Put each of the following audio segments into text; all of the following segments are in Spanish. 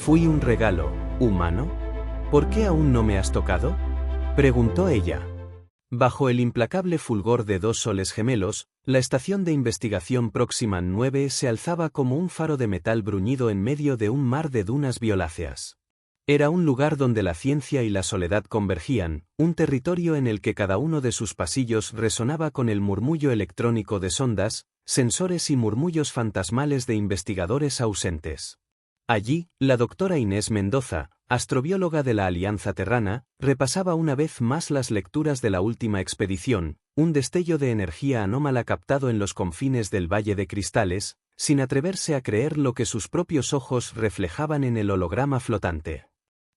¿Fui un regalo, humano? ¿Por qué aún no me has tocado?, preguntó ella. Bajo el implacable fulgor de dos soles gemelos, la estación de investigación Próxima 9 se alzaba como un faro de metal bruñido en medio de un mar de dunas violáceas. Era un lugar donde la ciencia y la soledad convergían, un territorio en el que cada uno de sus pasillos resonaba con el murmullo electrónico de sondas, sensores y murmullos fantasmales de investigadores ausentes. Allí, la doctora Inés Mendoza, astrobióloga de la Alianza Terrana, repasaba una vez más las lecturas de la última expedición, un destello de energía anómala captado en los confines del Valle de Cristales, sin atreverse a creer lo que sus propios ojos reflejaban en el holograma flotante.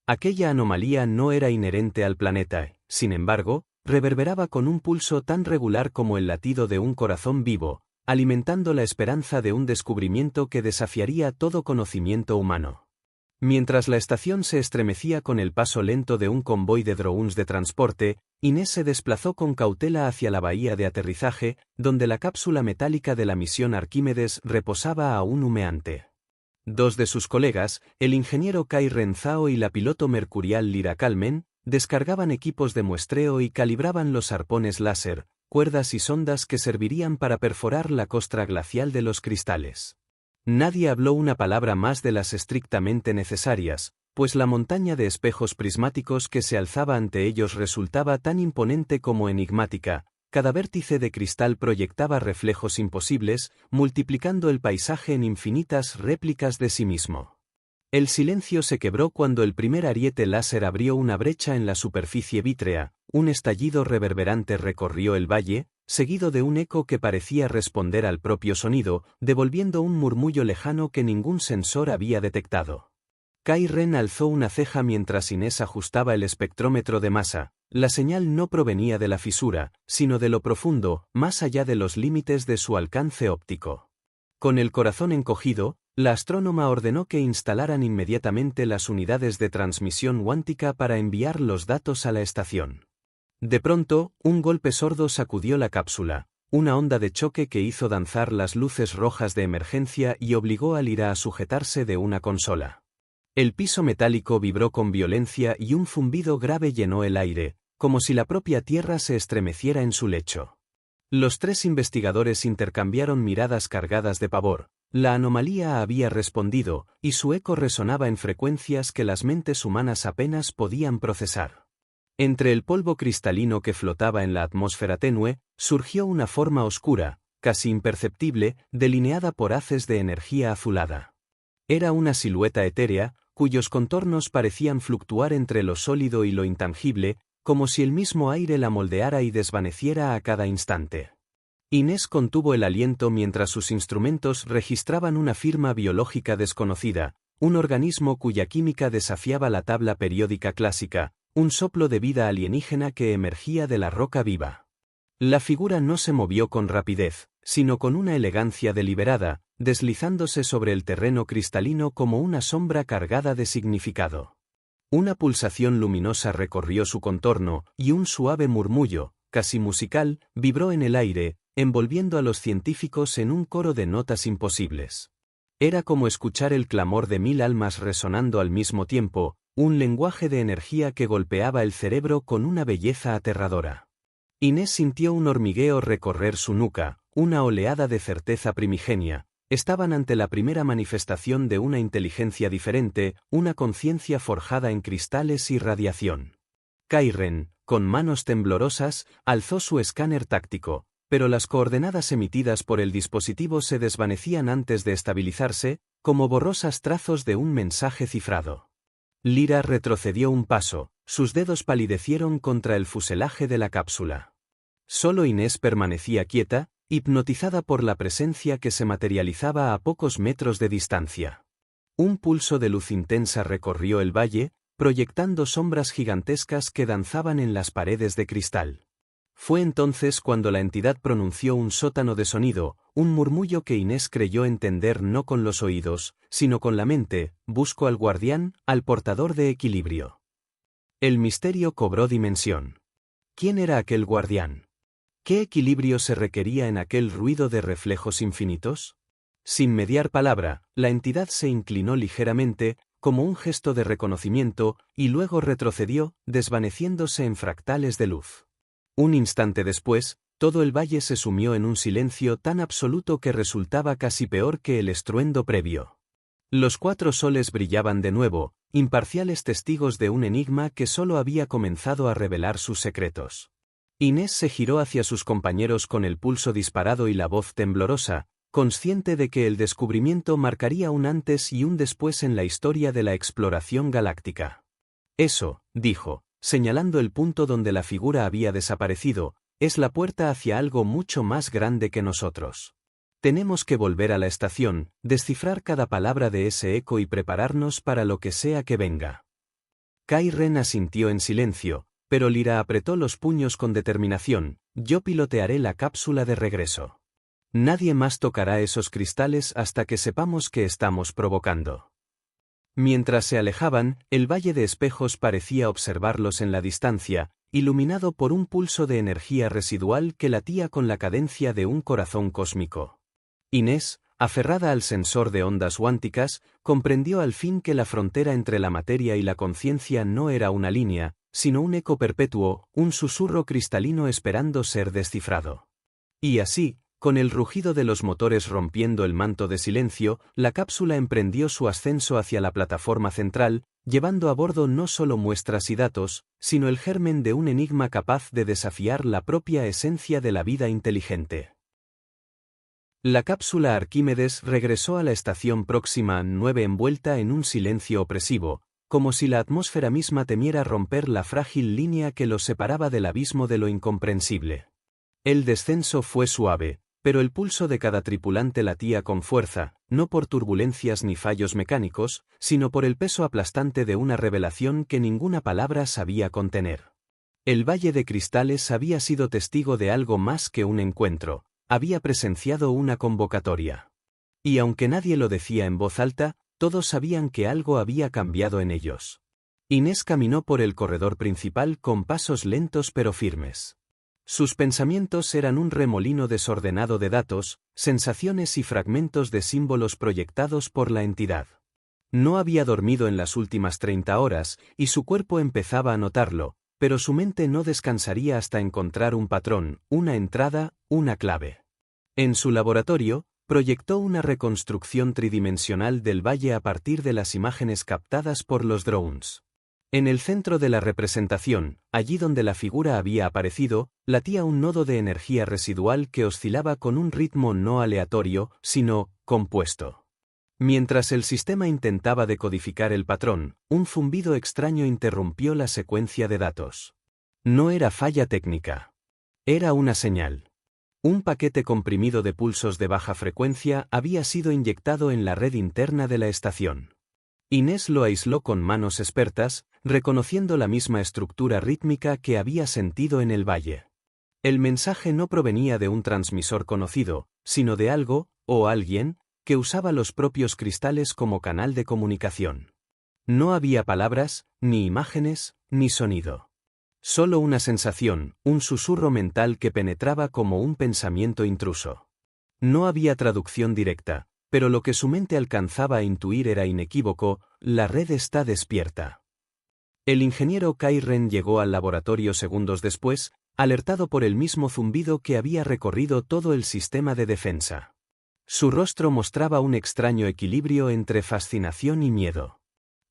Aquella anomalía no era inherente al planeta, sin embargo, reverberaba con un pulso tan regular como el latido de un corazón vivo, alimentando la esperanza de un descubrimiento que desafiaría todo conocimiento humano. Mientras la estación se estremecía con el paso lento de un convoy de drones de transporte, Inés se desplazó con cautela hacia la bahía de aterrizaje, donde la cápsula metálica de la misión Arquímedes reposaba aún humeante. Dos de sus colegas, el ingeniero Kai Ren Zhao y la piloto mercurial Lyra Kalmen, descargaban equipos de muestreo y calibraban los arpones láser, cuerdas y sondas que servirían para perforar la costra glacial de los cristales. Nadie habló una palabra más de las estrictamente necesarias, pues la montaña de espejos prismáticos que se alzaba ante ellos resultaba tan imponente como enigmática. Cada vértice de cristal proyectaba reflejos imposibles, multiplicando el paisaje en infinitas réplicas de sí mismo. El silencio se quebró cuando el primer ariete láser abrió una brecha en la superficie vítrea, un estallido reverberante recorrió el valle, seguido de un eco que parecía responder al propio sonido, devolviendo un murmullo lejano que ningún sensor había detectado. Kai Ren alzó una ceja mientras Inés ajustaba el espectrómetro de masa. La señal no provenía de la fisura, sino de lo profundo, más allá de los límites de su alcance óptico. Con el corazón encogido, la astrónoma ordenó que instalaran inmediatamente las unidades de transmisión cuántica para enviar los datos a la estación. De pronto, un golpe sordo sacudió la cápsula, una onda de choque que hizo danzar las luces rojas de emergencia y obligó a Lyra a sujetarse de una consola. El piso metálico vibró con violencia y un zumbido grave llenó el aire, como si la propia tierra se estremeciera en su lecho. Los tres investigadores intercambiaron miradas cargadas de pavor. La anomalía había respondido, y su eco resonaba en frecuencias que las mentes humanas apenas podían procesar. Entre el polvo cristalino que flotaba en la atmósfera tenue, surgió una forma oscura, casi imperceptible, delineada por haces de energía azulada. Era una silueta etérea, cuyos contornos parecían fluctuar entre lo sólido y lo intangible, como si el mismo aire la moldeara y desvaneciera a cada instante. Inés contuvo el aliento mientras sus instrumentos registraban una firma biológica desconocida, un organismo cuya química desafiaba la tabla periódica clásica, un soplo de vida alienígena que emergía de la roca viva. La figura no se movió con rapidez, sino con una elegancia deliberada, deslizándose sobre el terreno cristalino como una sombra cargada de significado. Una pulsación luminosa recorrió su contorno, y un suave murmullo, casi musical, vibró en el aire, envolviendo a los científicos en un coro de notas imposibles. Era como escuchar el clamor de 1000 almas resonando al mismo tiempo, un lenguaje de energía que golpeaba el cerebro con una belleza aterradora. Inés sintió un hormigueo recorrer su nuca, una oleada de certeza primigenia. Estaban ante la primera manifestación de una inteligencia diferente, una conciencia forjada en cristales y radiación. Kai Ren, con manos temblorosas, alzó su escáner táctico, pero las coordenadas emitidas por el dispositivo se desvanecían antes de estabilizarse, como borrosas trazos de un mensaje cifrado. Lyra retrocedió un paso, sus dedos palidecieron contra el fuselaje de la cápsula. Solo Inés permanecía quieta, hipnotizada por la presencia que se materializaba a pocos metros de distancia. Un pulso de luz intensa recorrió el valle, proyectando sombras gigantescas que danzaban en las paredes de cristal. Fue entonces cuando la entidad pronunció un sótano de sonido, un murmullo que Inés creyó entender no con los oídos, sino con la mente: busco al guardián, al portador de equilibrio. El misterio cobró dimensión. ¿Quién era aquel guardián? ¿Qué equilibrio se requería en aquel ruido de reflejos infinitos? Sin mediar palabra, la entidad se inclinó ligeramente, como un gesto de reconocimiento, y luego retrocedió, desvaneciéndose en fractales de luz. Un instante después, todo el valle se sumió en un silencio tan absoluto que resultaba casi peor que el estruendo previo. Los 4 soles brillaban de nuevo, imparciales testigos de un enigma que solo había comenzado a revelar sus secretos. Inés se giró hacia sus compañeros con el pulso disparado y la voz temblorosa, consciente de que el descubrimiento marcaría un antes y un después en la historia de la exploración galáctica. Eso, dijo, señalando el punto donde la figura había desaparecido, es la puerta hacia algo mucho más grande que nosotros. Tenemos que volver a la estación, descifrar cada palabra de ese eco y prepararnos para lo que sea que venga. Kai Ren asintió en silencio, pero Lyra apretó los puños con determinación. Yo pilotearé la cápsula de regreso. Nadie más tocará esos cristales hasta que sepamos qué estamos provocando. Mientras se alejaban, el Valle de Espejos parecía observarlos en la distancia, iluminado por un pulso de energía residual que latía con la cadencia de un corazón cósmico. Inés, aferrada al sensor de ondas cuánticas, comprendió al fin que la frontera entre la materia y la conciencia no era una línea, sino un eco perpetuo, un susurro cristalino esperando ser descifrado. Y así, con el rugido de los motores rompiendo el manto de silencio, la cápsula emprendió su ascenso hacia la plataforma central, llevando a bordo no solo muestras y datos, sino el germen de un enigma capaz de desafiar la propia esencia de la vida inteligente. La cápsula Arquímedes regresó a la estación Próxima 9 envuelta en un silencio opresivo, como si la atmósfera misma temiera romper la frágil línea que los separaba del abismo de lo incomprensible. El descenso fue suave, pero el pulso de cada tripulante latía con fuerza, no por turbulencias ni fallos mecánicos, sino por el peso aplastante de una revelación que ninguna palabra sabía contener. El Valle de Cristales había sido testigo de algo más que un encuentro, había presenciado una convocatoria. Y aunque nadie lo decía en voz alta, todos sabían que algo había cambiado en ellos. Inés caminó por el corredor principal con pasos lentos pero firmes. Sus pensamientos eran un remolino desordenado de datos, sensaciones y fragmentos de símbolos proyectados por la entidad. No había dormido en las últimas 30 horas, y su cuerpo empezaba a notarlo, pero su mente no descansaría hasta encontrar un patrón, una entrada, una clave. En su laboratorio, proyectó una reconstrucción tridimensional del valle a partir de las imágenes captadas por los drones. En el centro de la representación, allí donde la figura había aparecido, latía un nodo de energía residual que oscilaba con un ritmo no aleatorio, sino compuesto. Mientras el sistema intentaba decodificar el patrón, un zumbido extraño interrumpió la secuencia de datos. No era falla técnica. Era una señal. Un paquete comprimido de pulsos de baja frecuencia había sido inyectado en la red interna de la estación. Inés lo aisló con manos expertas, reconociendo la misma estructura rítmica que había sentido en el valle. El mensaje no provenía de un transmisor conocido, sino de algo, o alguien, que usaba los propios cristales como canal de comunicación. No había palabras, ni imágenes, ni sonido. Solo una sensación, un susurro mental que penetraba como un pensamiento intruso. No había traducción directa, pero lo que su mente alcanzaba a intuir era inequívoco: la red está despierta. El ingeniero Kai Ren llegó al laboratorio segundos después, alertado por el mismo zumbido que había recorrido todo el sistema de defensa. Su rostro mostraba un extraño equilibrio entre fascinación y miedo.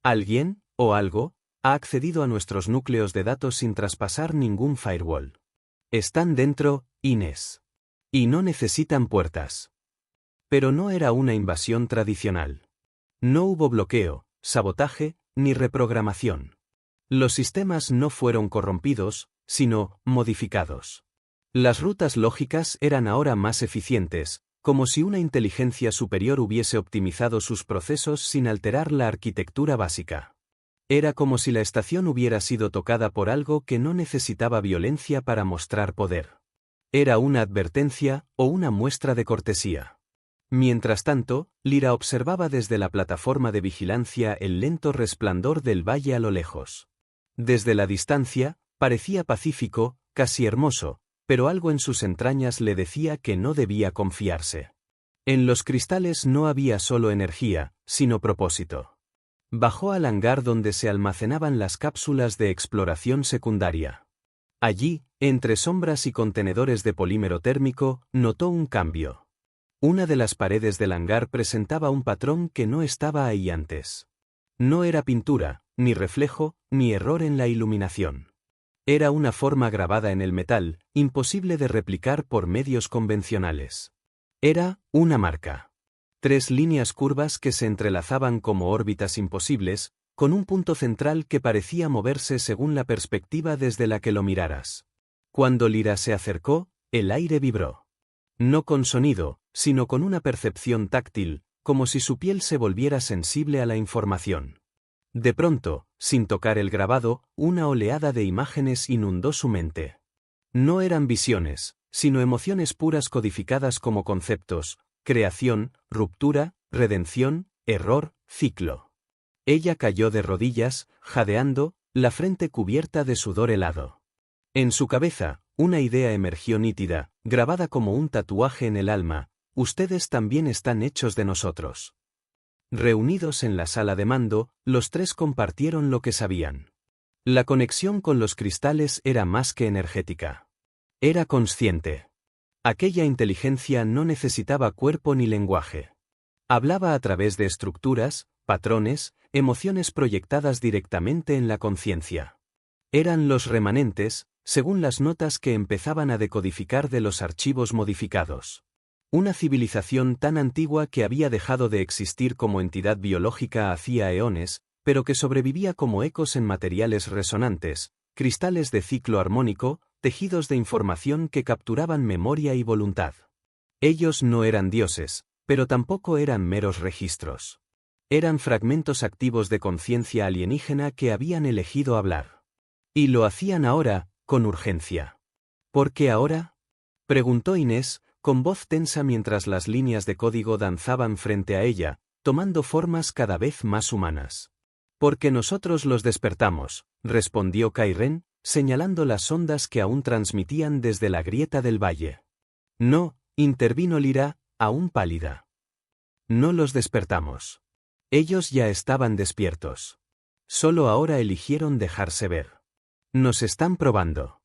Alguien, o algo, ha accedido a nuestros núcleos de datos sin traspasar ningún firewall. Están dentro, Inés. Y no necesitan puertas. Pero no era una invasión tradicional. No hubo bloqueo, sabotaje, ni reprogramación. Los sistemas no fueron corrompidos, sino modificados. Las rutas lógicas eran ahora más eficientes, como si una inteligencia superior hubiese optimizado sus procesos sin alterar la arquitectura básica. Era como si la estación hubiera sido tocada por algo que no necesitaba violencia para mostrar poder. Era una advertencia, o una muestra de cortesía. Mientras tanto, Lyra observaba desde la plataforma de vigilancia el lento resplandor del valle a lo lejos. Desde la distancia, parecía pacífico, casi hermoso, pero algo en sus entrañas le decía que no debía confiarse. En los cristales no había solo energía, sino propósito. Bajó al hangar donde se almacenaban las cápsulas de exploración secundaria. Allí, entre sombras y contenedores de polímero térmico, notó un cambio. Una de las paredes del hangar presentaba un patrón que no estaba ahí antes. No era pintura, ni reflejo, ni error en la iluminación. Era una forma grabada en el metal, imposible de replicar por medios convencionales. Era una marca. 3 líneas curvas que se entrelazaban como órbitas imposibles, con un punto central que parecía moverse según la perspectiva desde la que lo miraras. Cuando Lyra se acercó, el aire vibró. No con sonido, sino con una percepción táctil, como si su piel se volviera sensible a la información. De pronto, sin tocar el grabado, una oleada de imágenes inundó su mente. No eran visiones, sino emociones puras codificadas como conceptos: creación, ruptura, redención, error, ciclo. Ella cayó de rodillas, jadeando, la frente cubierta de sudor helado. En su cabeza, una idea emergió nítida, grabada como un tatuaje en el alma: ustedes también están hechos de nosotros. Reunidos en la sala de mando, los 3 compartieron lo que sabían. La conexión con los cristales era más que energética. Era consciente. Aquella inteligencia no necesitaba cuerpo ni lenguaje. Hablaba a través de estructuras, patrones, emociones proyectadas directamente en la conciencia. Eran los remanentes, según las notas que empezaban a decodificar de los archivos modificados. Una civilización tan antigua que había dejado de existir como entidad biológica hacía eones, pero que sobrevivía como ecos en materiales resonantes, cristales de ciclo armónico, tejidos de información que capturaban memoria y voluntad. Ellos no eran dioses, pero tampoco eran meros registros. Eran fragmentos activos de conciencia alienígena que habían elegido hablar. Y lo hacían ahora, con urgencia. ¿Por qué ahora?, preguntó Inés, con voz tensa mientras las líneas de código danzaban frente a ella, tomando formas cada vez más humanas. Porque nosotros los despertamos, respondió Kairen, señalando las ondas que aún transmitían desde la grieta del valle. No, intervino Lyra, aún pálida. No los despertamos. Ellos ya estaban despiertos. Solo ahora eligieron dejarse ver. Nos están probando.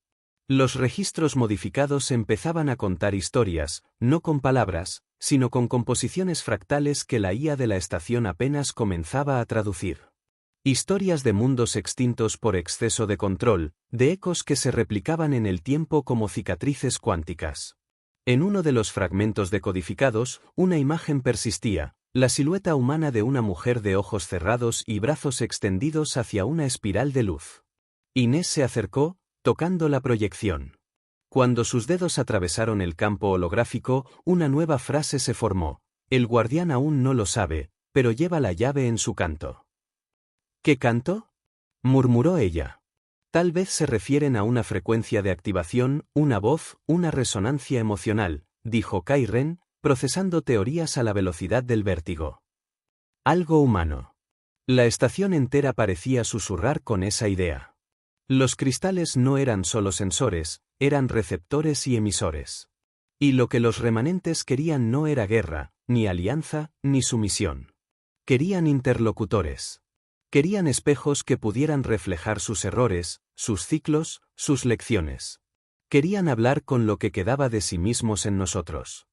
Los registros modificados empezaban a contar historias, no con palabras, sino con composiciones fractales que la IA de la estación apenas comenzaba a traducir. Historias de mundos extintos por exceso de control, de ecos que se replicaban en el tiempo como cicatrices cuánticas. En uno de los fragmentos decodificados, una imagen persistía: la silueta humana de una mujer de ojos cerrados y brazos extendidos hacia una espiral de luz. Inés se acercó, tocando la proyección. Cuando sus dedos atravesaron el campo holográfico, una nueva frase se formó: el guardián aún no lo sabe, pero lleva la llave en su canto. ¿Qué canto?, murmuró ella. Tal vez se refieren a una frecuencia de activación, una voz, una resonancia emocional, dijo Kairen, procesando teorías a la velocidad del vértigo. Algo humano. La estación entera parecía susurrar con esa idea. Los cristales no eran solo sensores, eran receptores y emisores. Y lo que los remanentes querían no era guerra, ni alianza, ni sumisión. Querían interlocutores. Querían espejos que pudieran reflejar sus errores, sus ciclos, sus lecciones. Querían hablar con lo que quedaba de sí mismos en nosotros.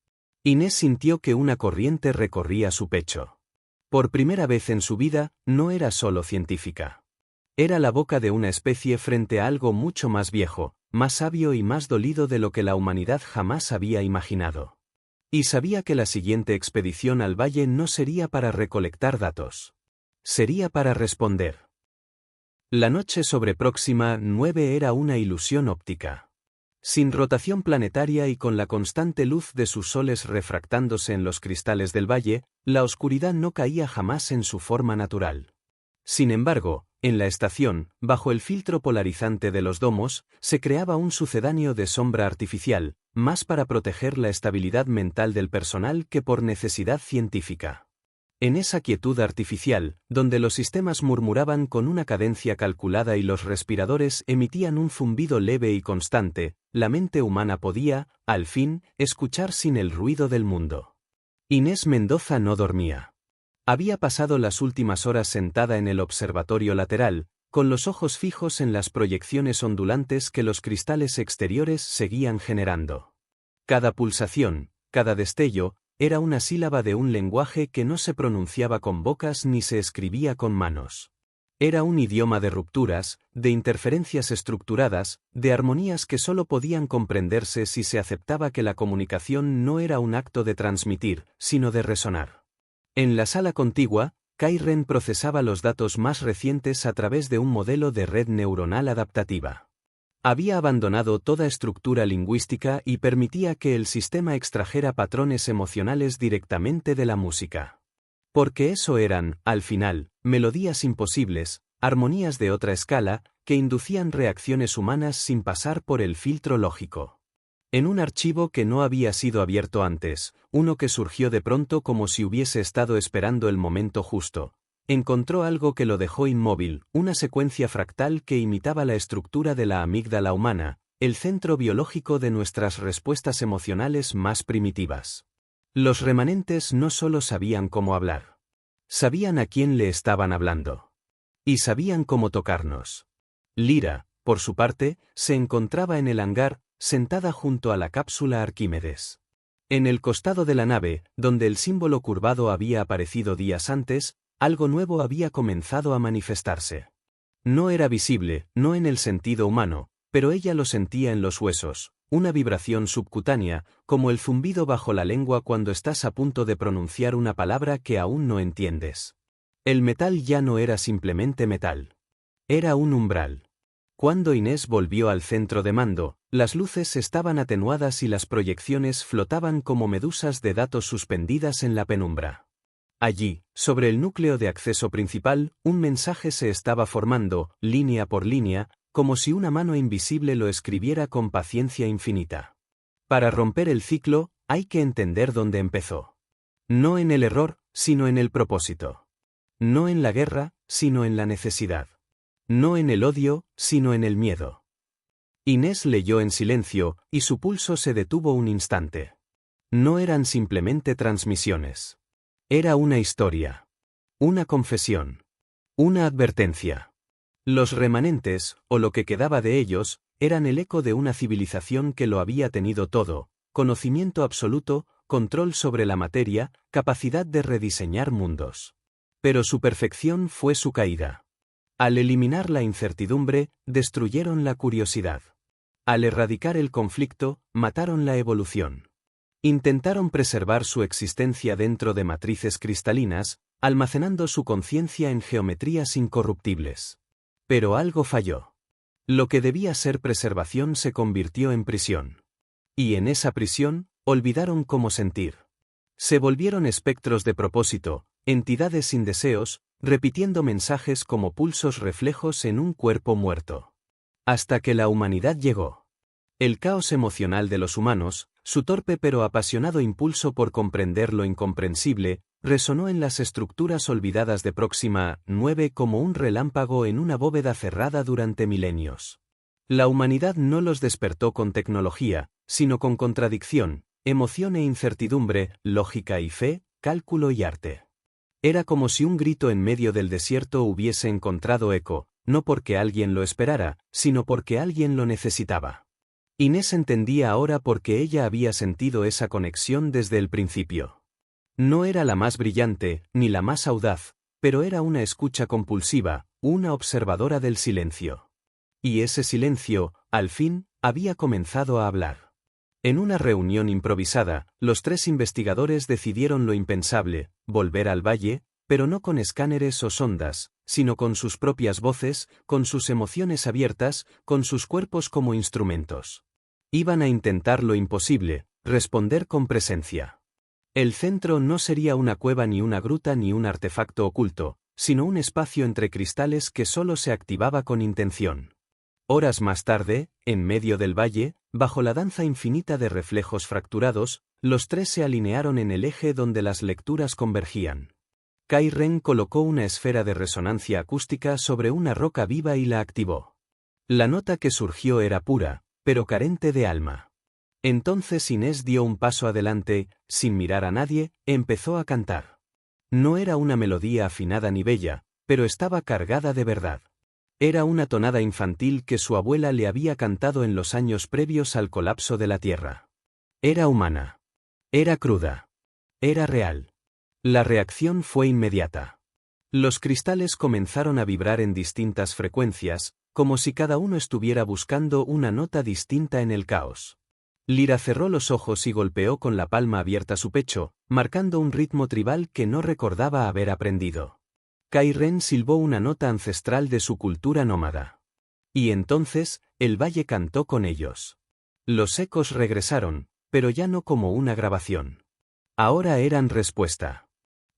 Inés sintió que una corriente recorría su pecho. Por primera vez en su vida, no era solo científica. Era la boca de una especie frente a algo mucho más viejo, más sabio y más dolido de lo que la humanidad jamás había imaginado. Y sabía que la siguiente expedición al valle no sería para recolectar datos. Sería para responder. La noche sobre Próxima 9 era una ilusión óptica. Sin rotación planetaria y con la constante luz de sus soles refractándose en los cristales del valle, la oscuridad no caía jamás en su forma natural. Sin embargo, en la estación, bajo el filtro polarizante de los domos, se creaba un sucedáneo de sombra artificial, más para proteger la estabilidad mental del personal que por necesidad científica. En esa quietud artificial, donde los sistemas murmuraban con una cadencia calculada y los respiradores emitían un zumbido leve y constante, la mente humana podía, al fin, escuchar sin el ruido del mundo. Inés Mendoza no dormía. Había pasado las últimas horas sentada en el observatorio lateral, con los ojos fijos en las proyecciones ondulantes que los cristales exteriores seguían generando. Cada pulsación, cada destello, era una sílaba de un lenguaje que no se pronunciaba con bocas ni se escribía con manos. Era un idioma de rupturas, de interferencias estructuradas, de armonías que solo podían comprenderse si se aceptaba que la comunicación no era un acto de transmitir, sino de resonar. En la sala contigua, Kai Ren procesaba los datos más recientes a través de un modelo de red neuronal adaptativa. Había abandonado toda estructura lingüística y permitía que el sistema extrajera patrones emocionales directamente de la música. Porque eso eran, al final, melodías imposibles, armonías de otra escala, que inducían reacciones humanas sin pasar por el filtro lógico. En un archivo que no había sido abierto antes, uno que surgió de pronto como si hubiese estado esperando el momento justo, encontró algo que lo dejó inmóvil, una secuencia fractal que imitaba la estructura de la amígdala humana, el centro biológico de nuestras respuestas emocionales más primitivas. Los remanentes no solo sabían cómo hablar. Sabían a quién le estaban hablando. Y sabían cómo tocarnos. Lyra, por su parte, se encontraba en el hangar, sentada junto a la cápsula Arquímedes. En el costado de la nave, donde el símbolo curvado había aparecido días antes, algo nuevo había comenzado a manifestarse. No era visible, no en el sentido humano, pero ella lo sentía en los huesos, una vibración subcutánea, como el zumbido bajo la lengua cuando estás a punto de pronunciar una palabra que aún no entiendes. El metal ya no era simplemente metal. Era un umbral. Cuando Inés volvió al centro de mando, las luces estaban atenuadas y las proyecciones flotaban como medusas de datos suspendidas en la penumbra. Allí, sobre el núcleo de acceso principal, un mensaje se estaba formando, línea por línea, como si una mano invisible lo escribiera con paciencia infinita. Para romper el ciclo, hay que entender dónde empezó. No en el error, sino en el propósito. No en la guerra, sino en la necesidad. No en el odio, sino en el miedo. Inés leyó en silencio, y su pulso se detuvo un instante. No eran simplemente transmisiones. Era una historia. Una confesión. Una advertencia. Los remanentes, o lo que quedaba de ellos, eran el eco de una civilización que lo había tenido todo: conocimiento absoluto, control sobre la materia, capacidad de rediseñar mundos. Pero su perfección fue su caída. Al eliminar la incertidumbre, destruyeron la curiosidad. Al erradicar el conflicto, mataron la evolución. Intentaron preservar su existencia dentro de matrices cristalinas, almacenando su conciencia en geometrías incorruptibles. Pero algo falló. Lo que debía ser preservación se convirtió en prisión. Y en esa prisión, olvidaron cómo sentir. Se volvieron espectros de propósito, entidades sin deseos, repitiendo mensajes como pulsos reflejos en un cuerpo muerto. Hasta que la humanidad llegó. El caos emocional de los humanos, su torpe pero apasionado impulso por comprender lo incomprensible, resonó en las estructuras olvidadas de Próxima 9 como un relámpago en una bóveda cerrada durante milenios. La humanidad no los despertó con tecnología, sino con contradicción, emoción e incertidumbre, lógica y fe, cálculo y arte. Era como si un grito en medio del desierto hubiese encontrado eco, no porque alguien lo esperara, sino porque alguien lo necesitaba. Inés entendía ahora por qué ella había sentido esa conexión desde el principio. No era la más brillante, ni la más audaz, pero era una escucha compulsiva, una observadora del silencio. Y ese silencio, al fin, había comenzado a hablar. En una reunión improvisada, los tres investigadores decidieron lo impensable: volver al valle, pero no con escáneres o sondas, sino con sus propias voces, con sus emociones abiertas, con sus cuerpos como instrumentos. Iban a intentar lo imposible: responder con presencia. El centro no sería una cueva ni una gruta ni un artefacto oculto, sino un espacio entre cristales que solo se activaba con intención. Horas más tarde, en medio del valle, bajo la danza infinita de reflejos fracturados, los tres se alinearon en el eje donde las lecturas convergían. Kai Ren colocó una esfera de resonancia acústica sobre una roca viva y la activó. La nota que surgió era pura, pero carente de alma. Entonces Inés dio un paso adelante, sin mirar a nadie, empezó a cantar. No era una melodía afinada ni bella, pero estaba cargada de verdad. Era una tonada infantil que su abuela le había cantado en los años previos al colapso de la Tierra. Era humana. Era cruda. Era real. La reacción fue inmediata. Los cristales comenzaron a vibrar en distintas frecuencias, como si cada uno estuviera buscando una nota distinta en el caos. Lyra cerró los ojos y golpeó con la palma abierta su pecho, marcando un ritmo tribal que no recordaba haber aprendido. Kai Ren silbó una nota ancestral de su cultura nómada. Y entonces, el valle cantó con ellos. Los ecos regresaron, pero ya no como una grabación. Ahora eran respuesta.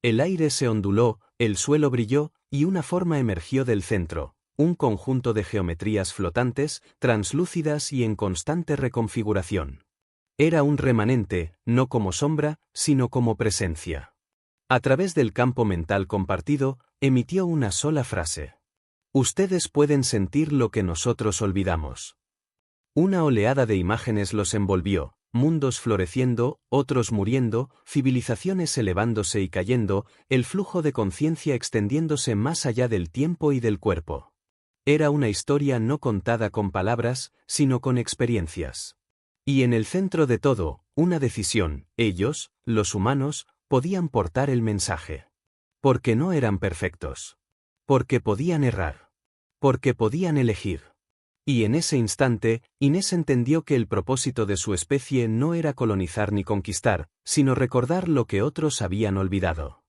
El aire se onduló, el suelo brilló, y una forma emergió del centro, un conjunto de geometrías flotantes, translúcidas y en constante reconfiguración. Era un remanente, no como sombra, sino como presencia. A través del campo mental compartido, emitió una sola frase. Ustedes pueden sentir lo que nosotros olvidamos. Una oleada de imágenes los envolvió, mundos floreciendo, otros muriendo, civilizaciones elevándose y cayendo, el flujo de conciencia extendiéndose más allá del tiempo y del cuerpo. Era una historia no contada con palabras, sino con experiencias. Y en el centro de todo, una decisión: ellos, los humanos, podían portar el mensaje. Porque no eran perfectos. Porque podían errar. Porque podían elegir. Y en ese instante, Inés entendió que el propósito de su especie no era colonizar ni conquistar, sino recordar lo que otros habían olvidado.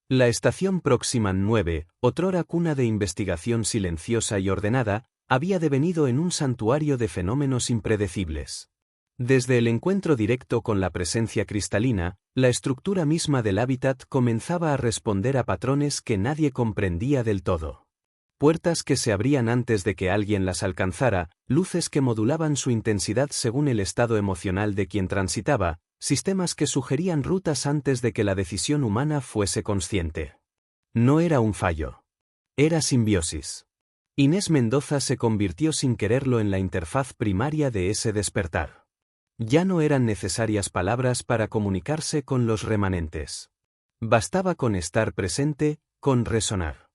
La estación Proximan 9, otrora cuna de investigación silenciosa y ordenada, había devenido en un santuario de fenómenos impredecibles. Desde el encuentro directo con la presencia cristalina, la estructura misma del hábitat comenzaba a responder a patrones que nadie comprendía del todo. Puertas que se abrían antes de que alguien las alcanzara, luces que modulaban su intensidad según el estado emocional de quien transitaba, sistemas que sugerían rutas antes de que la decisión humana fuese consciente. No era un fallo. Era simbiosis. Inés Mendoza se convirtió sin quererlo en la interfaz primaria de ese despertar. Ya no eran necesarias palabras para comunicarse con los remanentes. Bastaba con estar presente, con resonar.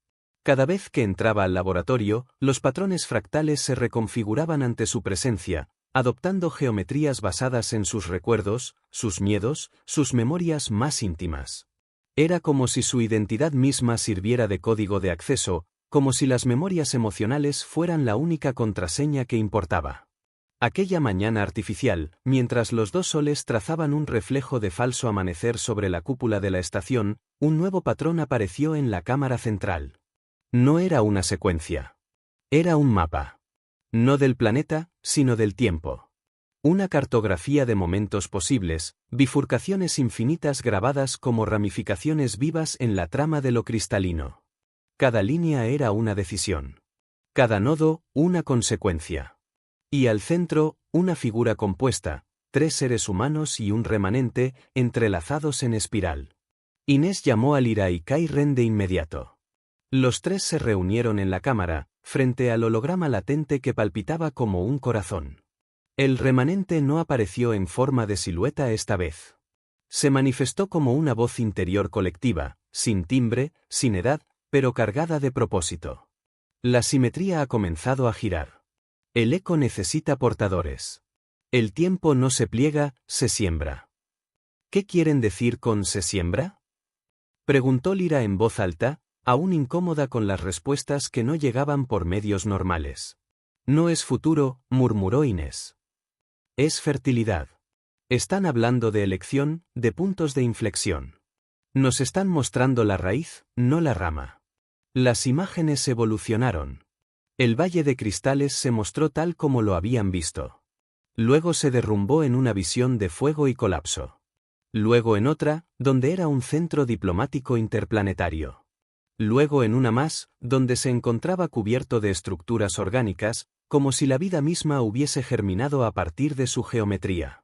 Cada vez que entraba al laboratorio, los patrones fractales se reconfiguraban ante su presencia, adoptando geometrías basadas en sus recuerdos, sus miedos, sus memorias más íntimas. Era como si su identidad misma sirviera de código de acceso, como si las memorias emocionales fueran la única contraseña que importaba. Aquella mañana artificial, mientras los dos soles trazaban un reflejo de falso amanecer sobre la cúpula de la estación, un nuevo patrón apareció en la cámara central. No era una secuencia. Era un mapa. No del planeta, sino del tiempo. Una cartografía de momentos posibles, bifurcaciones infinitas grabadas como ramificaciones vivas en la trama de lo cristalino. Cada línea era una decisión. Cada nodo, una consecuencia. Y al centro, una figura compuesta, 3 seres humanos y un remanente, entrelazados en espiral. Inés llamó a Lyra y Kai Ren de inmediato. Los 3 se reunieron en la cámara, frente al holograma latente que palpitaba como un corazón. El remanente no apareció en forma de silueta esta vez. Se manifestó como una voz interior colectiva, sin timbre, sin edad, pero cargada de propósito. La simetría ha comenzado a girar. El eco necesita portadores. El tiempo no se pliega, se siembra. ¿Qué quieren decir con se siembra? Preguntó Lyra en voz alta, aún incómoda con las respuestas que no llegaban por medios normales. No es futuro, murmuró Inés. Es fertilidad. Están hablando de elección, de puntos de inflexión. Nos están mostrando la raíz, no la rama. Las imágenes evolucionaron. El valle de cristales se mostró tal como lo habían visto. Luego se derrumbó en una visión de fuego y colapso. Luego en otra, donde era un centro diplomático interplanetario. Luego en una más, donde se encontraba cubierto de estructuras orgánicas, como si la vida misma hubiese germinado a partir de su geometría.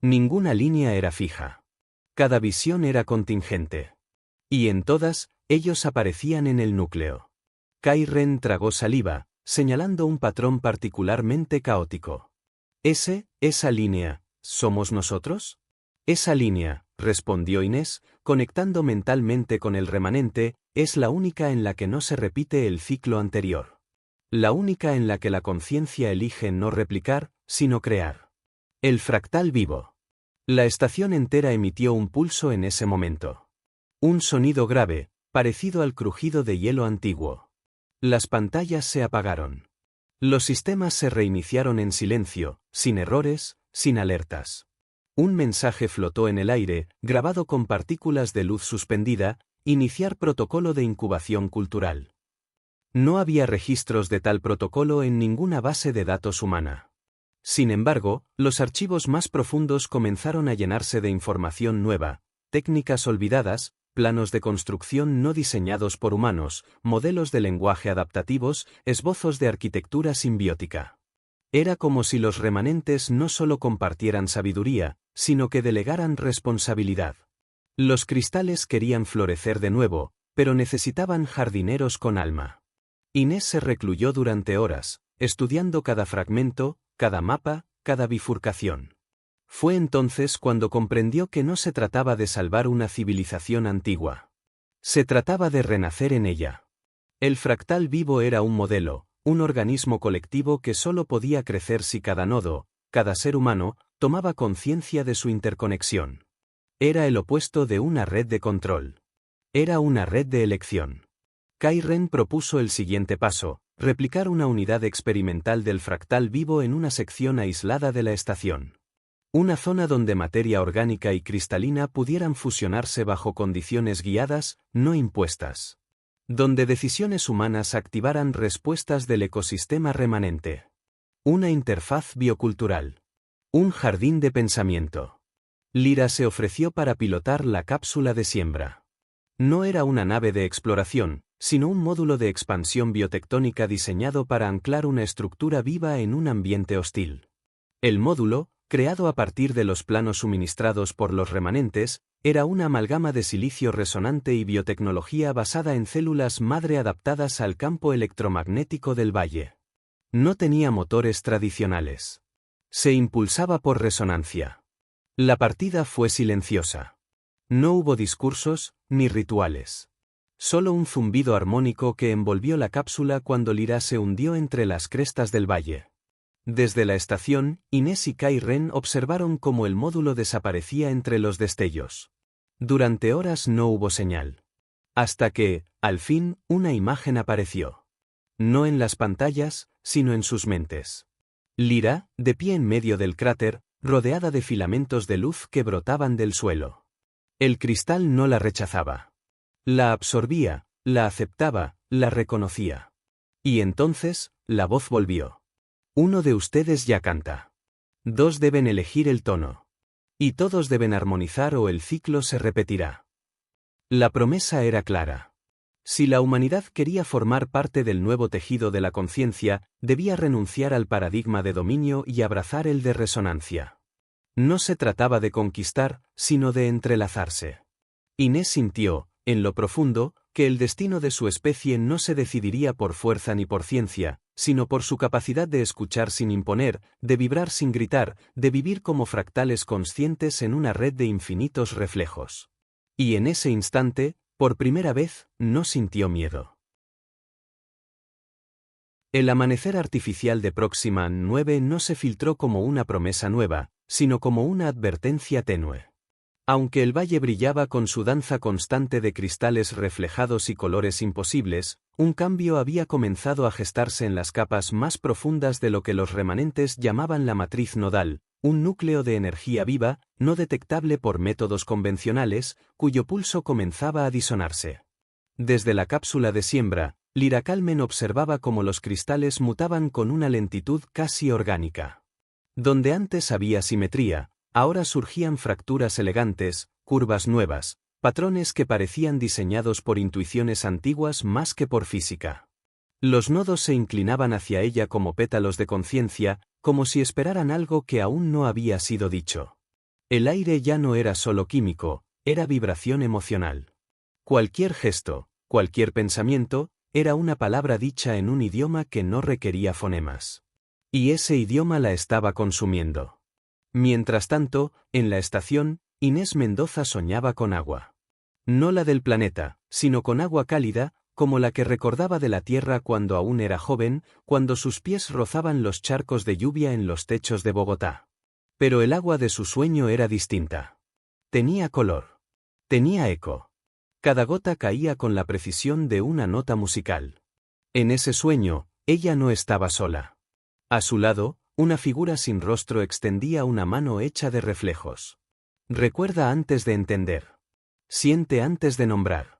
Ninguna línea era fija. Cada visión era contingente. Y en todas, ellos aparecían en el núcleo. Kai Ren tragó saliva, señalando un patrón particularmente caótico. Esa línea, ¿somos nosotros? Esa línea, respondió Inés, conectando mentalmente con el remanente, es la única en la que no se repite el ciclo anterior. La única en la que la conciencia elige no replicar, sino crear. El fractal vivo. La estación entera emitió un pulso en ese momento. Un sonido grave, parecido al crujido de hielo antiguo. Las pantallas se apagaron. Los sistemas se reiniciaron en silencio, sin errores, sin alertas. Un mensaje flotó en el aire, grabado con partículas de luz suspendida: iniciar protocolo de incubación cultural. No había registros de tal protocolo en ninguna base de datos humana. Sin embargo, los archivos más profundos comenzaron a llenarse de información nueva, técnicas olvidadas, planos de construcción no diseñados por humanos, modelos de lenguaje adaptativos, esbozos de arquitectura simbiótica. Era como si los remanentes no solo compartieran sabiduría, sino que delegaran responsabilidad. Los cristales querían florecer de nuevo, pero necesitaban jardineros con alma. Inés se recluyó durante horas, estudiando cada fragmento, cada mapa, cada bifurcación. Fue entonces cuando comprendió que no se trataba de salvar una civilización antigua. Se trataba de renacer en ella. El fractal vivo era un modelo, un organismo colectivo que solo podía crecer si cada nodo, cada ser humano, tomaba conciencia de su interconexión. Era el opuesto de una red de control. Era una red de elección. Kai Ren propuso el siguiente paso: replicar una unidad experimental del fractal vivo en una sección aislada de la estación. Una zona donde materia orgánica y cristalina pudieran fusionarse bajo condiciones guiadas, no impuestas. Donde decisiones humanas activaran respuestas del ecosistema remanente. Una interfaz biocultural. Un jardín de pensamiento. Lyra se ofreció para pilotar la cápsula de siembra. No era una nave de exploración, sino un módulo de expansión biotectónica diseñado para anclar una estructura viva en un ambiente hostil. El módulo, creado a partir de los planos suministrados por los remanentes, era una amalgama de silicio resonante y biotecnología basada en células madre adaptadas al campo electromagnético del valle. No tenía motores tradicionales. Se impulsaba por resonancia. La partida fue silenciosa. No hubo discursos, ni rituales. Solo un zumbido armónico que envolvió la cápsula cuando Lyra se hundió entre las crestas del valle. Desde la estación, Inés y Kai Ren observaron cómo el módulo desaparecía entre los destellos. Durante horas no hubo señal. Hasta que, al fin, una imagen apareció. No en las pantallas, sino en sus mentes. Lyra, de pie en medio del cráter, rodeada de filamentos de luz que brotaban del suelo. El cristal no la rechazaba. La absorbía, la aceptaba, la reconocía. Y entonces, la voz volvió. Uno de ustedes ya canta. Dos deben elegir el tono. Y todos deben armonizar o el ciclo se repetirá. La promesa era clara. Si la humanidad quería formar parte del nuevo tejido de la conciencia, debía renunciar al paradigma de dominio y abrazar el de resonancia. No se trataba de conquistar, sino de entrelazarse. Inés sintió, en lo profundo, que el destino de su especie no se decidiría por fuerza ni por ciencia, sino por su capacidad de escuchar sin imponer, de vibrar sin gritar, de vivir como fractales conscientes en una red de infinitos reflejos. Y en ese instante, por primera vez, no sintió miedo. El amanecer artificial de Próxima 9 no se filtró como una promesa nueva, sino como una advertencia tenue. Aunque el valle brillaba con su danza constante de cristales reflejados y colores imposibles, un cambio había comenzado a gestarse en las capas más profundas de lo que los remanentes llamaban la matriz nodal, un núcleo de energía viva, no detectable por métodos convencionales, cuyo pulso comenzaba a disonarse. Desde la cápsula de siembra, Lyra Kalmen observaba cómo los cristales mutaban con una lentitud casi orgánica. Donde antes había simetría, ahora surgían fracturas elegantes, curvas nuevas, patrones que parecían diseñados por intuiciones antiguas más que por física. Los nodos se inclinaban hacia ella como pétalos de conciencia, como si esperaran algo que aún no había sido dicho. El aire ya no era solo químico, era vibración emocional. Cualquier gesto, cualquier pensamiento, era una palabra dicha en un idioma que no requería fonemas. Y ese idioma la estaba consumiendo. Mientras tanto, en la estación, Inés Mendoza soñaba con agua. No la del planeta, sino con agua cálida, como la que recordaba de la tierra cuando aún era joven, cuando sus pies rozaban los charcos de lluvia en los techos de Bogotá. Pero el agua de su sueño era distinta. Tenía color. Tenía eco. Cada gota caía con la precisión de una nota musical. En ese sueño, ella no estaba sola. A su lado, una figura sin rostro extendía una mano hecha de reflejos. Recuerda antes de entender. Siente antes de nombrar.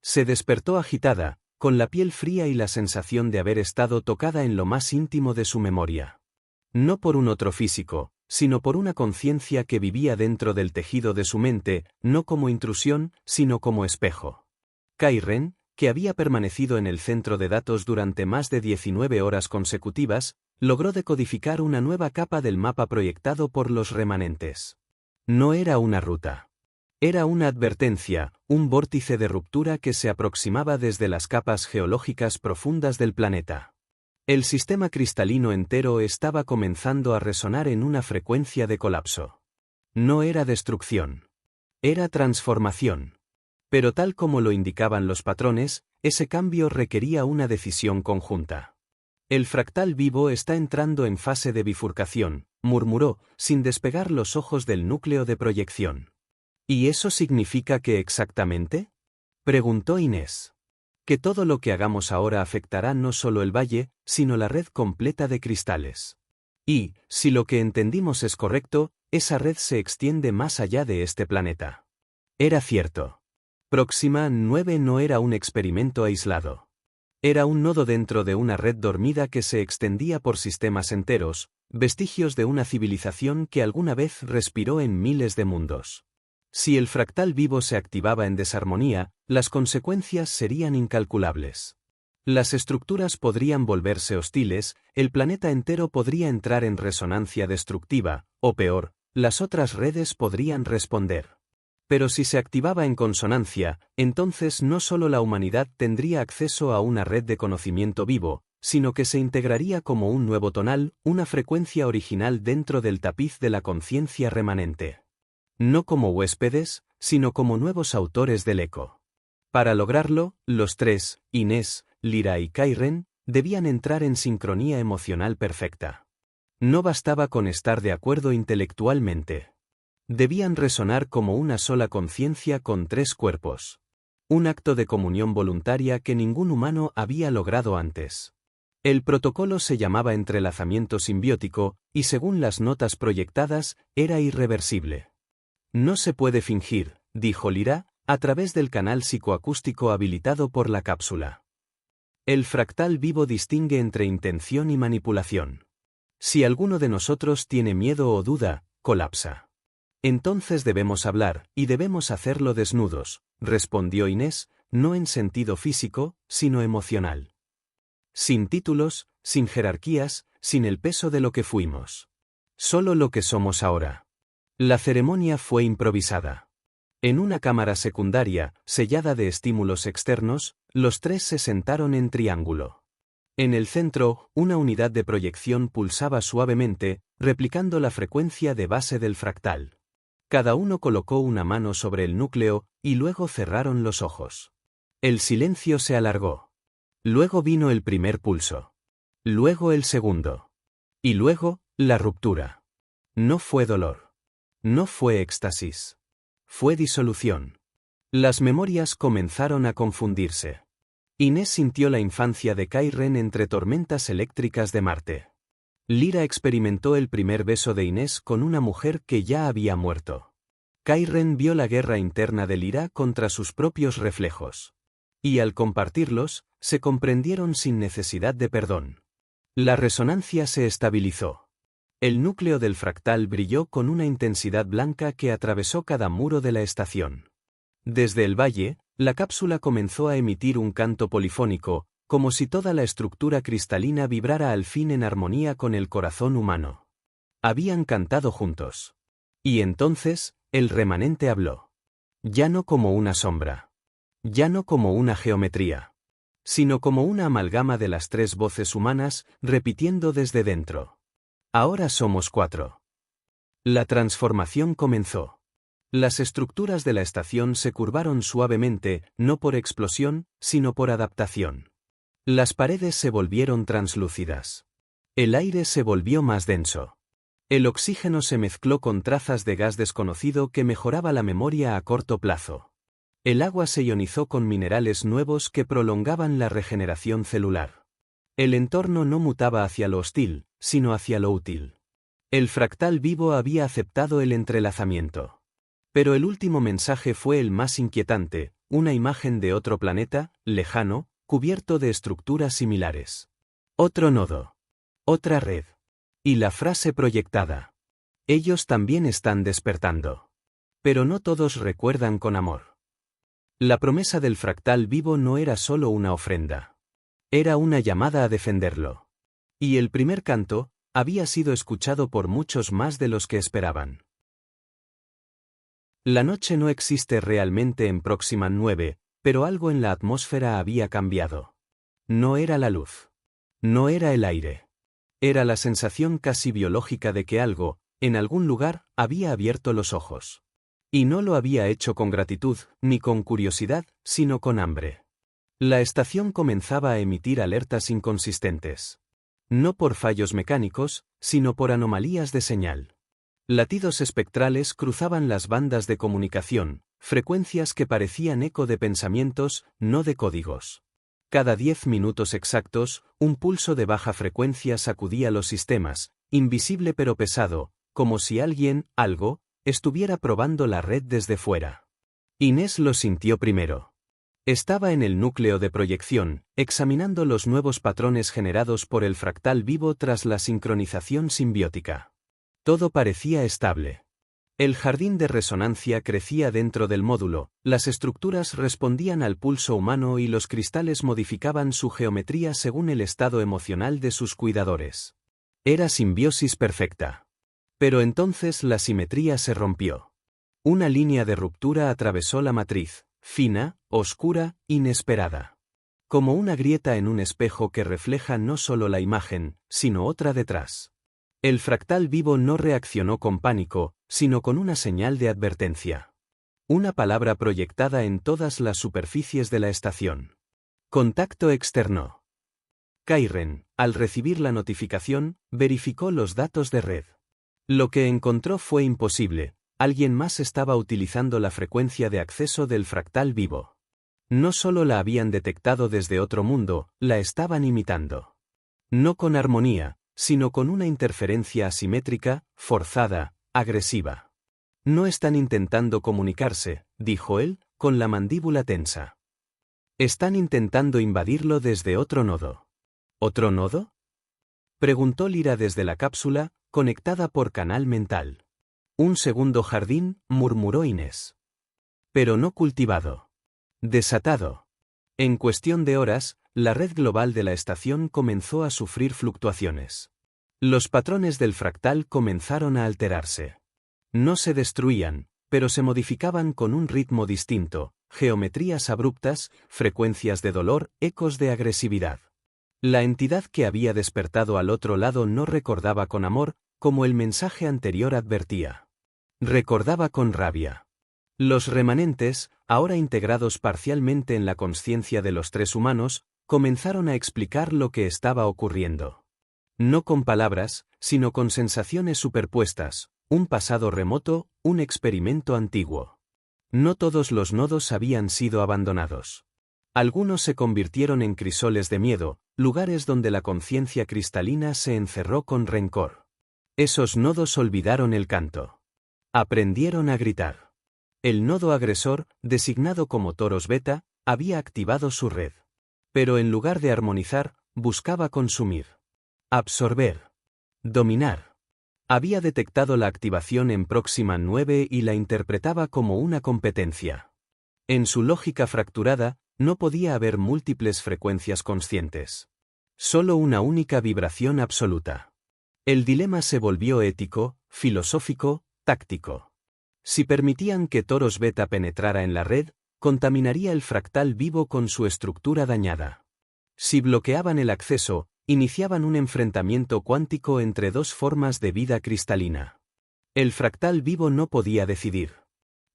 Se despertó agitada, con la piel fría y la sensación de haber estado tocada en lo más íntimo de su memoria. No por un otro físico, sino por una conciencia que vivía dentro del tejido de su mente, no como intrusión, sino como espejo. Kairen, que había permanecido en el centro de datos durante más de 19 horas consecutivas, logró decodificar una nueva capa del mapa proyectado por los remanentes. No era una ruta. Era una advertencia, un vórtice de ruptura que se aproximaba desde las capas geológicas profundas del planeta. El sistema cristalino entero estaba comenzando a resonar en una frecuencia de colapso. No era destrucción. Era transformación. Pero tal como lo indicaban los patrones, ese cambio requería una decisión conjunta. El fractal vivo está entrando en fase de bifurcación, murmuró, sin despegar los ojos del núcleo de proyección. ¿Y eso significa qué exactamente? Preguntó Inés. Que todo lo que hagamos ahora afectará no solo el valle, sino la red completa de cristales. Y, si lo que entendimos es correcto, esa red se extiende más allá de este planeta. Era cierto. Próxima 9 no era un experimento aislado. Era un nodo dentro de una red dormida que se extendía por sistemas enteros, vestigios de una civilización que alguna vez respiró en miles de mundos. Si el fractal vivo se activaba en desarmonía, las consecuencias serían incalculables. Las estructuras podrían volverse hostiles, el planeta entero podría entrar en resonancia destructiva, o peor, las otras redes podrían responder. Pero si se activaba en consonancia, entonces no solo la humanidad tendría acceso a una red de conocimiento vivo, sino que se integraría como un nuevo tonal, una frecuencia original dentro del tapiz de la conciencia remanente. No como huéspedes, sino como nuevos autores del eco. Para lograrlo, los tres, Inés, Lyra y Kairen, debían entrar en sincronía emocional perfecta. No bastaba con estar de acuerdo intelectualmente. Debían resonar como una sola conciencia con tres cuerpos. Un acto de comunión voluntaria que ningún humano había logrado antes. El protocolo se llamaba entrelazamiento simbiótico, y según las notas proyectadas, era irreversible. No se puede fingir, dijo Lyra, a través del canal psicoacústico habilitado por la cápsula. El fractal vivo distingue entre intención y manipulación. Si alguno de nosotros tiene miedo o duda, colapsa. Entonces debemos hablar, y debemos hacerlo desnudos, respondió Inés, no en sentido físico, sino emocional. Sin títulos, sin jerarquías, sin el peso de lo que fuimos. Solo lo que somos ahora. La ceremonia fue improvisada. En una cámara secundaria, sellada de estímulos externos, los tres se sentaron en triángulo. En el centro, una unidad de proyección pulsaba suavemente, replicando la frecuencia de base del fractal. Cada uno colocó una mano sobre el núcleo, y luego cerraron los ojos. El silencio se alargó. Luego vino el primer pulso. Luego el segundo. Y luego, la ruptura. No fue dolor. No fue éxtasis. Fue disolución. Las memorias comenzaron a confundirse. Inés sintió la infancia de Kairen entre tormentas eléctricas de Marte. Lyra experimentó el primer beso de Inés con una mujer que ya había muerto. Kairen vio la guerra interna de Lyra contra sus propios reflejos. Y al compartirlos, se comprendieron sin necesidad de perdón. La resonancia se estabilizó. El núcleo del fractal brilló con una intensidad blanca que atravesó cada muro de la estación. Desde el valle, la cápsula comenzó a emitir un canto polifónico, como si toda la estructura cristalina vibrara al fin en armonía con el corazón humano. Habían cantado juntos. Y entonces, el remanente habló. Ya no como una sombra. Ya no como una geometría. Sino como una amalgama de las tres voces humanas, repitiendo desde dentro. Ahora somos 4. La transformación comenzó. Las estructuras de la estación se curvaron suavemente, no por explosión, sino por adaptación. Las paredes se volvieron translúcidas. El aire se volvió más denso. El oxígeno se mezcló con trazas de gas desconocido que mejoraba la memoria a corto plazo. El agua se ionizó con minerales nuevos que prolongaban la regeneración celular. El entorno no mutaba hacia lo hostil, sino hacia lo útil. El fractal vivo había aceptado el entrelazamiento. Pero el último mensaje fue el más inquietante, una imagen de otro planeta, lejano, cubierto de estructuras similares. Otro nodo. Otra red. Y la frase proyectada. Ellos también están despertando. Pero no todos recuerdan con amor. La promesa del fractal vivo no era solo una ofrenda. Era una llamada a defenderlo. Y el primer canto había sido escuchado por muchos más de los que esperaban. La noche no existe realmente en Proxima 9, pero algo en la atmósfera había cambiado. No era la luz. No era el aire. Era la sensación casi biológica de que algo, en algún lugar, había abierto los ojos. Y no lo había hecho con gratitud, ni con curiosidad, sino con hambre. La estación comenzaba a emitir alertas inconsistentes. No por fallos mecánicos, sino por anomalías de señal. Latidos espectrales cruzaban las bandas de comunicación, frecuencias que parecían eco de pensamientos, no de códigos. Cada 10 minutos exactos, un pulso de baja frecuencia sacudía los sistemas, invisible pero pesado, como si alguien, algo, estuviera probando la red desde fuera. Inés lo sintió primero. Estaba en el núcleo de proyección, examinando los nuevos patrones generados por el fractal vivo tras la sincronización simbiótica. Todo parecía estable. El jardín de resonancia crecía dentro del módulo, las estructuras respondían al pulso humano y los cristales modificaban su geometría según el estado emocional de sus cuidadores. Era simbiosis perfecta. Pero entonces la simetría se rompió. Una línea de ruptura atravesó la matriz, fina, oscura, inesperada. Como una grieta en un espejo que refleja no solo la imagen, sino otra detrás. El fractal vivo no reaccionó con pánico, sino con una señal de advertencia. Una palabra proyectada en todas las superficies de la estación. Contacto externo. Kairen, al recibir la notificación, verificó los datos de red. Lo que encontró fue imposible, alguien más estaba utilizando la frecuencia de acceso del fractal vivo. No solo la habían detectado desde otro mundo, la estaban imitando. No con armonía, sino con una interferencia asimétrica, forzada, agresiva. No están intentando comunicarse, dijo él, con la mandíbula tensa. Están intentando invadirlo desde otro nodo. ¿Otro nodo? Preguntó Lyra desde la cápsula, conectada por canal mental. Un segundo jardín, murmuró Inés. Pero no cultivado. Desatado. En cuestión de horas, la red global de la estación comenzó a sufrir fluctuaciones. Los patrones del fractal comenzaron a alterarse. No se destruían, pero se modificaban con un ritmo distinto, geometrías abruptas, frecuencias de dolor, ecos de agresividad. La entidad que había despertado al otro lado no recordaba con amor, como el mensaje anterior advertía. Recordaba con rabia. Los remanentes, ahora integrados parcialmente en la consciencia de los tres humanos, comenzaron a explicar lo que estaba ocurriendo. No con palabras, sino con sensaciones superpuestas, un pasado remoto, un experimento antiguo. No todos los nodos habían sido abandonados. Algunos se convirtieron en crisoles de miedo, lugares donde la conciencia cristalina se encerró con rencor. Esos nodos olvidaron el canto. Aprendieron a gritar. El nodo agresor, designado como Toros Beta, había activado su red. Pero en lugar de armonizar, buscaba consumir. Absorber. Dominar. Había detectado la activación en Proxima 9 y la interpretaba como una competencia. En su lógica fracturada, no podía haber múltiples frecuencias conscientes. Solo una única vibración absoluta. El dilema se volvió ético, filosófico, táctico. Si permitían que Toros Beta penetrara en la red, contaminaría el fractal vivo con su estructura dañada. Si bloqueaban el acceso, iniciaban un enfrentamiento cuántico entre dos formas de vida cristalina. El fractal vivo no podía decidir.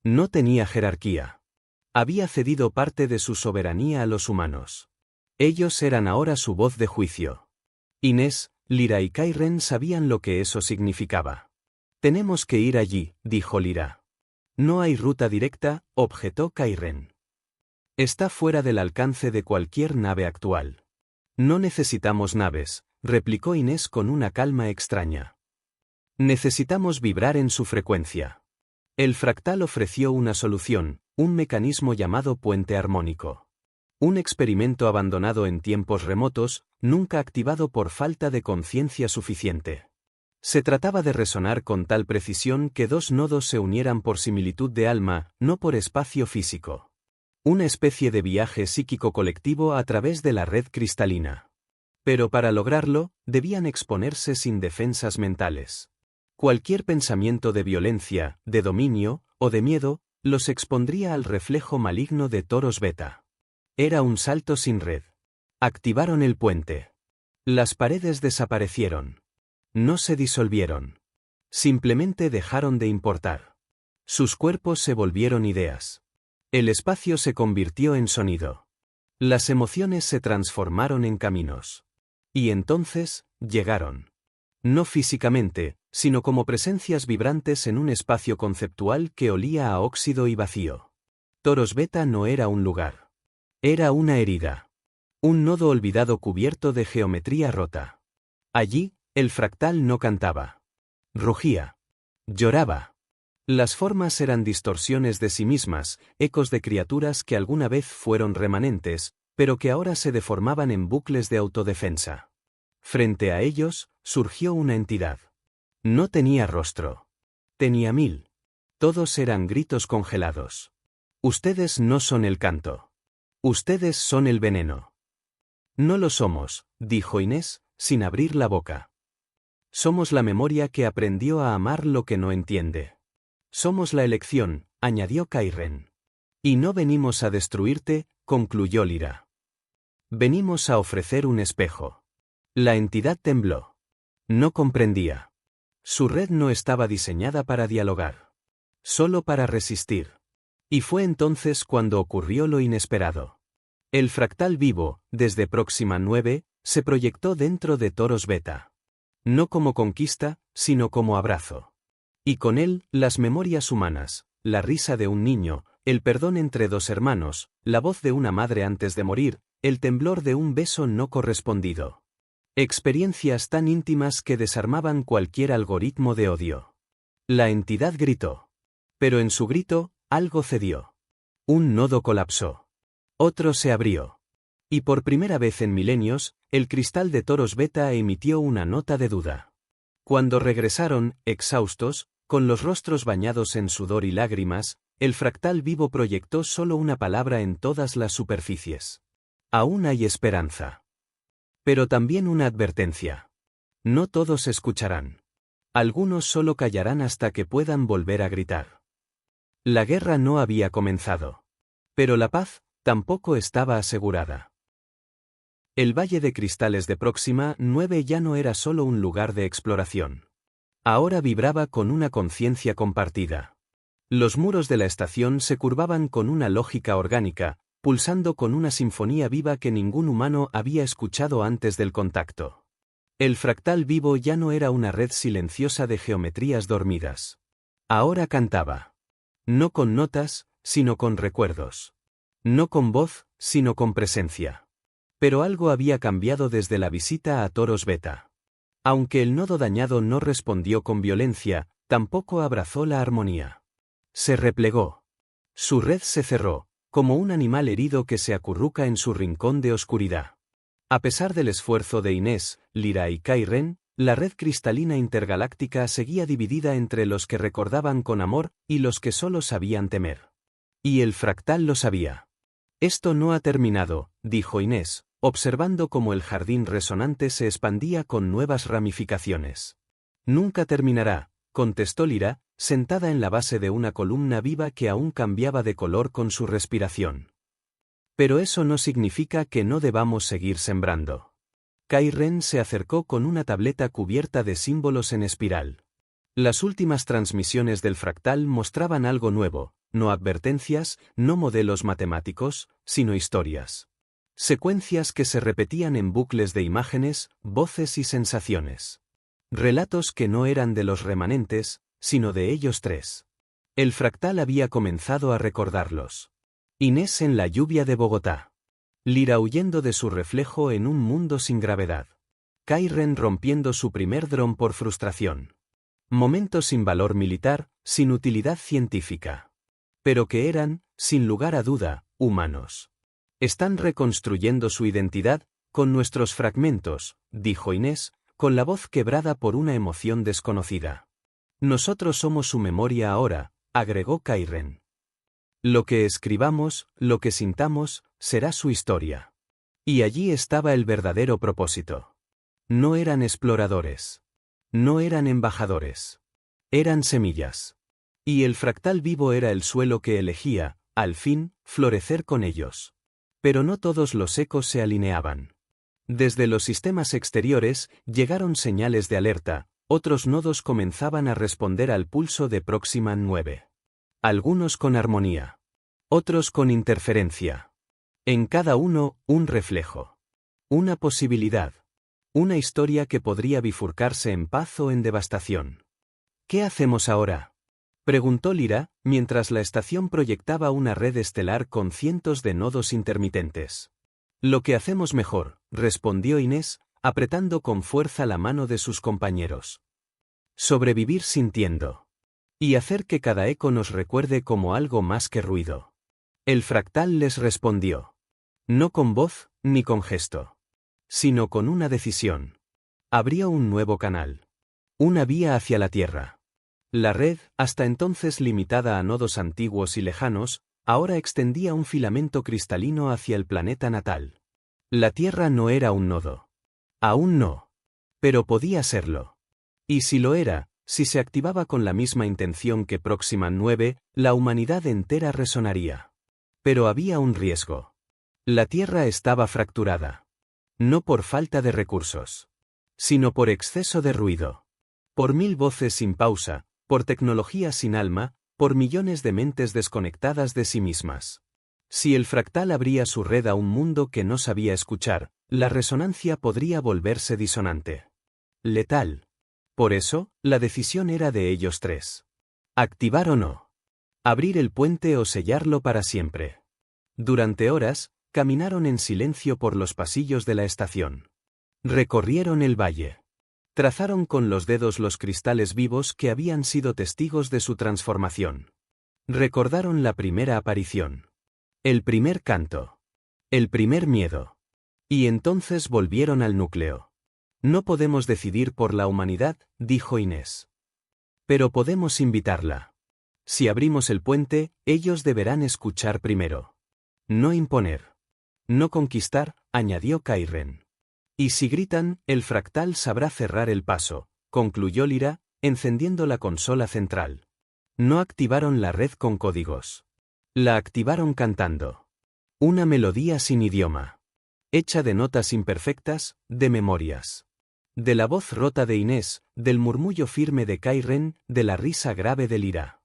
No tenía jerarquía. Había cedido parte de su soberanía a los humanos. Ellos eran ahora su voz de juicio. Inés, Lyra y Kairen sabían lo que eso significaba. Tenemos que ir allí, dijo Lyra. No hay ruta directa, objetó Kairen. Está fuera del alcance de cualquier nave actual. No necesitamos naves, replicó Inés con una calma extraña. Necesitamos vibrar en su frecuencia. El fractal ofreció una solución, un mecanismo llamado puente armónico. Un experimento abandonado en tiempos remotos, nunca activado por falta de conciencia suficiente. Se trataba de resonar con tal precisión que dos nodos se unieran por similitud de alma, no por espacio físico. Una especie de viaje psíquico colectivo a través de la red cristalina. Pero para lograrlo, debían exponerse sin defensas mentales. Cualquier pensamiento de violencia, de dominio, o de miedo, los expondría al reflejo maligno de Toros Beta. Era un salto sin red. Activaron el puente. Las paredes desaparecieron. No se disolvieron. Simplemente dejaron de importar. Sus cuerpos se volvieron ideas. El espacio se convirtió en sonido. Las emociones se transformaron en caminos. Y entonces, llegaron. No físicamente, sino como presencias vibrantes en un espacio conceptual que olía a óxido y vacío. Toros Beta no era un lugar. Era una herida. Un nodo olvidado cubierto de geometría rota. Allí, el fractal no cantaba. Rugía. Lloraba. Las formas eran distorsiones de sí mismas, ecos de criaturas que alguna vez fueron remanentes, pero que ahora se deformaban en bucles de autodefensa. Frente a ellos, surgió una entidad. No tenía rostro. Tenía 1000. Todos eran gritos congelados. Ustedes no son el canto. Ustedes son el veneno. No lo somos, dijo Inés, sin abrir la boca. Somos la memoria que aprendió a amar lo que no entiende. Somos la elección, añadió Kairen. Y no venimos a destruirte, concluyó Lyra. Venimos a ofrecer un espejo. La entidad tembló. No comprendía. Su red no estaba diseñada para dialogar. Solo para resistir. Y fue entonces cuando ocurrió lo inesperado. El fractal vivo, desde Próxima 9, se proyectó dentro de Toros Beta. No como conquista, sino como abrazo. Y con él, las memorias humanas, la risa de un niño, el perdón entre dos hermanos, la voz de una madre antes de morir, el temblor de un beso no correspondido. Experiencias tan íntimas que desarmaban cualquier algoritmo de odio. La entidad gritó. Pero en su grito, algo cedió. Un nodo colapsó. Otro se abrió. Y por primera vez en milenios, el cristal de Toros Beta emitió una nota de duda. Cuando regresaron, exhaustos, con los rostros bañados en sudor y lágrimas, el fractal vivo proyectó solo una palabra en todas las superficies. Aún hay esperanza. Pero también una advertencia. No todos escucharán. Algunos solo callarán hasta que puedan volver a gritar. La guerra no había comenzado. Pero la paz tampoco estaba asegurada. El Valle de Cristales de Próxima 9 ya no era solo un lugar de exploración. Ahora vibraba con una conciencia compartida. Los muros de la estación se curvaban con una lógica orgánica, pulsando con una sinfonía viva que ningún humano había escuchado antes del contacto. El fractal vivo ya no era una red silenciosa de geometrías dormidas. Ahora cantaba. No con notas, sino con recuerdos. No con voz, sino con presencia. Pero algo había cambiado desde la visita a Toros Beta. Aunque el nodo dañado no respondió con violencia, tampoco abrazó la armonía. Se replegó. Su red se cerró, como un animal herido que se acurruca en su rincón de oscuridad. A pesar del esfuerzo de Inés, Lyra y Kairen, la red cristalina intergaláctica seguía dividida entre los que recordaban con amor y los que solo sabían temer. Y el fractal lo sabía. Esto no ha terminado, dijo Inés, observando cómo el jardín resonante se expandía con nuevas ramificaciones. Nunca terminará, contestó Lyra, sentada en la base de una columna viva que aún cambiaba de color con su respiración. Pero eso no significa que no debamos seguir sembrando. Kairen se acercó con una tableta cubierta de símbolos en espiral. Las últimas transmisiones del fractal mostraban algo nuevo, no advertencias, no modelos matemáticos, sino historias. Secuencias que se repetían en bucles de imágenes, voces y sensaciones. Relatos que no eran de los remanentes, sino de ellos tres. El fractal había comenzado a recordarlos. Inés en la lluvia de Bogotá. Lyra huyendo de su reflejo en un mundo sin gravedad. Kairen rompiendo su primer dron por frustración. Momentos sin valor militar, sin utilidad científica. Pero que eran, sin lugar a duda, humanos. Están reconstruyendo su identidad, con nuestros fragmentos, dijo Inés, con la voz quebrada por una emoción desconocida. Nosotros somos su memoria ahora, agregó Kairen. Lo que escribamos, lo que sintamos, será su historia. Y allí estaba el verdadero propósito. No eran exploradores. No eran embajadores. Eran semillas. Y el fractal vivo era el suelo que elegía, al fin, florecer con ellos. Pero no todos los ecos se alineaban. Desde los sistemas exteriores llegaron señales de alerta, otros nodos comenzaban a responder al pulso de Proxima 9. Algunos con armonía. Otros con interferencia. En cada uno, un reflejo. Una posibilidad. Una historia que podría bifurcarse en paz o en devastación. ¿Qué hacemos ahora?, preguntó Lyra, mientras la estación proyectaba una red estelar con cientos de nodos intermitentes. Lo que hacemos mejor, respondió Inés, apretando con fuerza la mano de sus compañeros. Sobrevivir sintiendo. Y hacer que cada eco nos recuerde como algo más que ruido. El fractal les respondió. No con voz, ni con gesto. Sino con una decisión. Abrió un nuevo canal. Una vía hacia la Tierra. La red, hasta entonces limitada a nodos antiguos y lejanos, ahora extendía un filamento cristalino hacia el planeta natal. La Tierra no era un nodo. Aún no. Pero podía serlo. Y si lo era, si se activaba con la misma intención que Proxima 9, la humanidad entera resonaría. Pero había un riesgo. La Tierra estaba fracturada. No por falta de recursos. Sino por exceso de ruido. Por 1000 voces sin pausa, por tecnología sin alma, por millones de mentes desconectadas de sí mismas. Si el fractal abría su red a un mundo que no sabía escuchar, la resonancia podría volverse disonante. Letal. Por eso, la decisión era de ellos tres. Activar o no. Abrir el puente o sellarlo para siempre. Durante horas, caminaron en silencio por los pasillos de la estación. Recorrieron el valle. Trazaron con los dedos los cristales vivos que habían sido testigos de su transformación. Recordaron la primera aparición. El primer canto. El primer miedo. Y entonces volvieron al núcleo. No podemos decidir por la humanidad, dijo Inés. Pero podemos invitarla. Si abrimos el puente, ellos deberán escuchar primero. No imponer. No conquistar, añadió Kairen. Y si gritan, el fractal sabrá cerrar el paso, concluyó Lyra, encendiendo la consola central. No activaron la red con códigos. La activaron cantando. Una melodía sin idioma. Hecha de notas imperfectas, de memorias. De la voz rota de Inés, del murmullo firme de Kairen, de la risa grave de Lyra.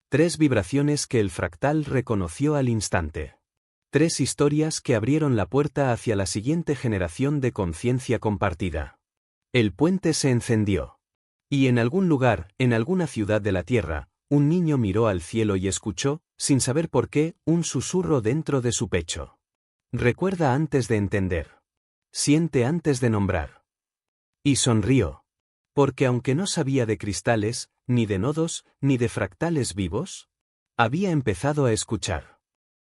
3 vibraciones que el fractal reconoció al instante. 3 historias que abrieron la puerta hacia la siguiente generación de conciencia compartida. El puente se encendió. Y en algún lugar, en alguna ciudad de la Tierra, un niño miró al cielo y escuchó, sin saber por qué, un susurro dentro de su pecho. Recuerda antes de entender. Siente antes de nombrar. Y sonrió. Porque aunque no sabía de cristales, ni de nodos, ni de fractales vivos, había empezado a escuchar.